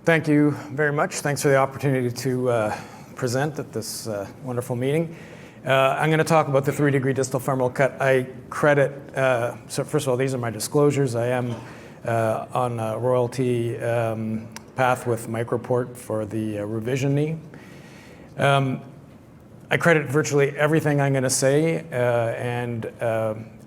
Thank you very much. Thanks for the opportunity to present at this wonderful meeting. I'm going to talk about the 3-degree distal femoral cut. I credit, so first of all, these are my disclosures. I am on a royalty path with Microport for the revision knee. I credit virtually everything I'm going to say and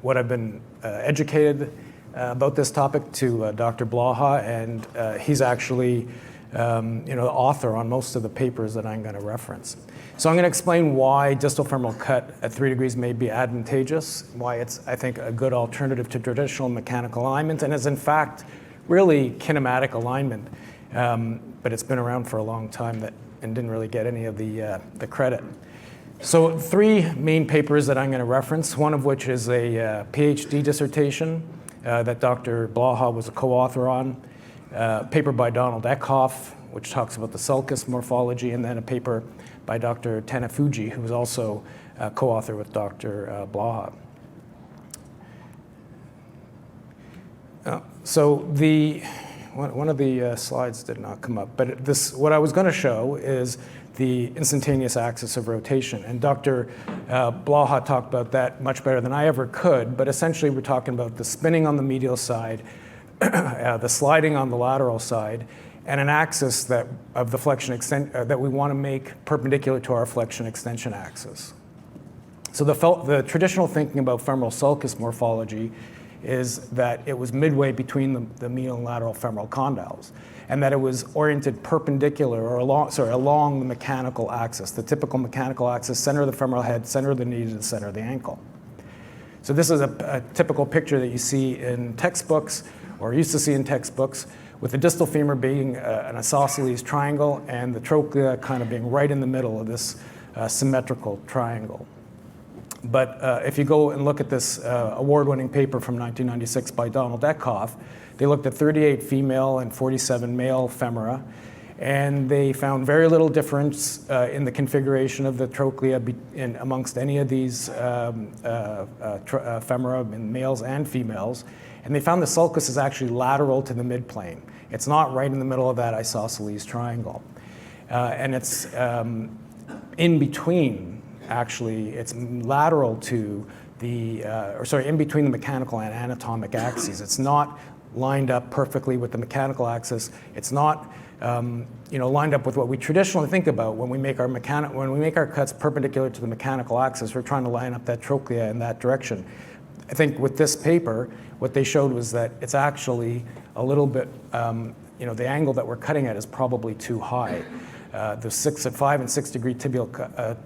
what I've been educated about this topic to Dr. Blaha, and he's actually the author on most of the papers that I'm going to reference. So I'm going to explain why distal femoral cut at 3 degrees may be advantageous, why it's, I think, a good alternative to traditional mechanical alignment, and is in fact really kinematic alignment, but it's been around for a long time and didn't really get any of the credit. So 3 main papers that I'm going to reference, one of which is a PhD dissertation that Dr. Blaha was a co-author on, a paper by Donald Eckhoff, which talks about the sulcus morphology, and then a paper by Dr. Tanafuji, who was also a co-author with Dr. Blaha. So one of the slides did not come up, but what I was going to show is the instantaneous axis of rotation. And Dr. Blaha talked about that much better than I ever could, but essentially we're talking about the spinning on the medial side, the sliding on the lateral side, and an axis that we want to make perpendicular to our flexion extension axis. So the traditional thinking about femoral sulcus morphology is that it was midway between the medial and lateral femoral condyles, and that it was oriented perpendicular or along the mechanical axis, the typical mechanical axis, center of the femoral head, center of the knee to the center of the ankle. So this is a typical picture that you see in textbooks, or used to see in textbooks, with the distal femur being an isosceles triangle and the trochlea kind of being right in the middle of this symmetrical triangle. But if you go and look at this award-winning paper from 1996 by Donald Eckhoff, they looked at 38 female and 47 male femora, and they found very little difference in the configuration of the trochlea amongst any of these femora in males and females. And they found the sulcus is actually lateral to the midplane. It's not right in the middle of that isosceles triangle. And it's in between, actually, it's lateral to in between the mechanical and anatomic axes. It's not lined up perfectly with the mechanical axis. It's not lined up with what we traditionally think about when we make our cuts perpendicular to the mechanical axis. We're trying to line up that trochlea in that direction. I think with this paper, what they showed was that it's actually a little bit, the angle that we're cutting at is probably too high. The 5 and 6 degree tibial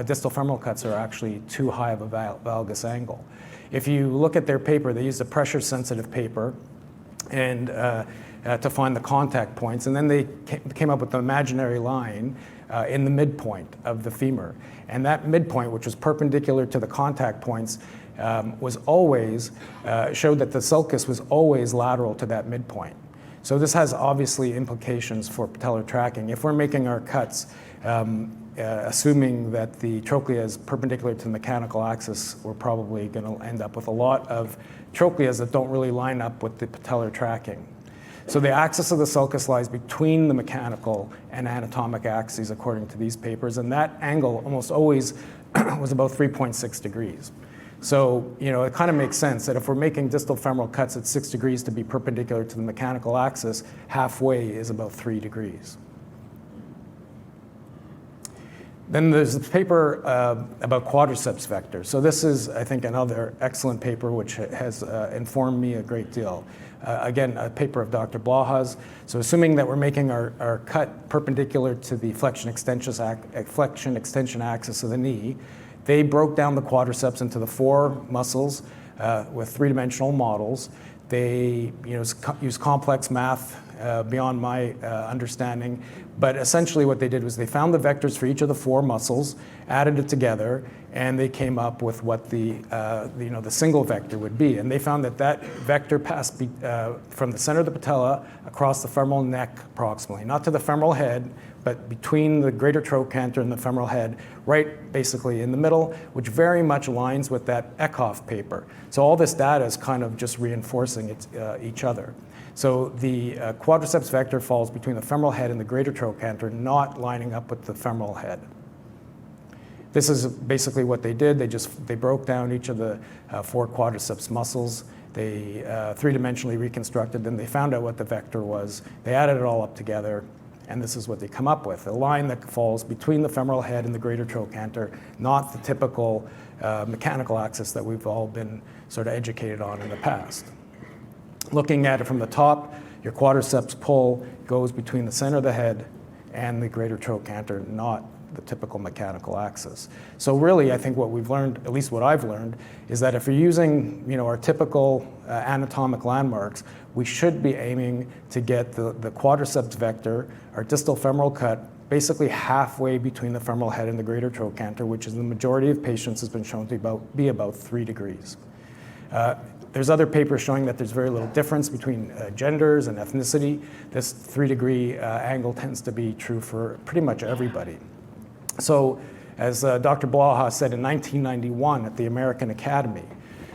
distal femoral cuts are actually too high of a valgus angle. If you look at their paper, they used a pressure sensitive paper and to find the contact points, and then they came up with an imaginary line in the midpoint of the femur. And that midpoint, which was perpendicular to the contact points, was always, showed that the sulcus was always lateral to that midpoint. So this has obviously implications for patellar tracking. If we're making our cuts, assuming that the trochlea is perpendicular to the mechanical axis, we're probably going to end up with a lot of trochleas that don't really line up with the patellar tracking. So the axis of the sulcus lies between the mechanical and anatomic axes, according to these papers, and that angle almost always was about 3.6 degrees. So, it kind of makes sense that if we're making distal femoral cuts at 6 degrees to be perpendicular to the mechanical axis, halfway is about 3 degrees. Then there's this paper about quadriceps vectors. So this is, I think, another excellent paper which has informed me a great deal. Again, a paper of Dr. Blaha's. So assuming that we're making our cut perpendicular to the flexion extension axis of the knee, they broke down the quadriceps into the 4 muscles with 3-dimensional models. They use complex math beyond my understanding, but essentially what they did was they found the vectors for each of the 4 muscles, added it together, and they came up with what the single vector would be. And they found that vector passed from the center of the patella across the femoral neck approximately, not to the femoral head, but between the greater trochanter and the femoral head, right basically in the middle, which very much aligns with that Eckhoff paper. So all this data is kind of just reinforcing each other. So the quadriceps vector falls between the femoral head and the greater trochanter, not lining up with the femoral head. This is basically what they did. They broke down each of the 4 quadriceps muscles. They three-dimensionally reconstructed them. They found out what the vector was. They added it all up together, and this is what they come up with. A line that falls between the femoral head and the greater trochanter, not the typical mechanical axis that we've all been sort of educated on in the past. Looking at it from the top, your quadriceps pull goes between the center of the head and the greater trochanter, not the typical mechanical axis. So really, I think what we've learned, at least what I've learned, is that if you're using our typical anatomic landmarks, we should be aiming to get the quadriceps vector, our distal femoral cut, basically halfway between the femoral head and the greater trochanter, which in the majority of patients has been shown to be about 3 degrees. There's other papers showing that there's very little difference between genders and ethnicity. This 3-degree angle tends to be true for pretty much everybody. So as Dr. Blaha said in 1991 at the American Academy,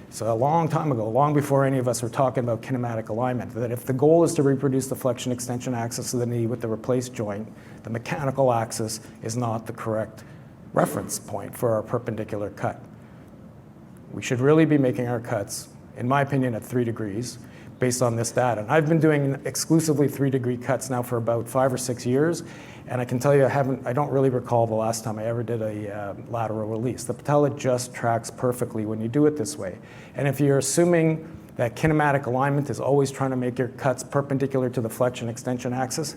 so a long time ago, long before any of us were talking about kinematic alignment, that if the goal is to reproduce the flexion extension axis of the knee with the replaced joint, the mechanical axis is not the correct reference point for our perpendicular cut. We should really be making our cuts, in my opinion, at 3 degrees based on this data. And I've been doing exclusively 3-degree cuts now for about 5 or 6 years, and I can tell you I don't really recall the last time I ever did a lateral release. The patella just tracks perfectly when you do it this way. And if you're assuming that kinematic alignment is always trying to make your cuts perpendicular to the flexion extension axis,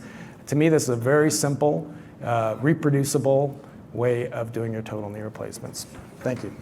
to me this is a very simple, reproducible way of doing your total knee replacements. Thank you.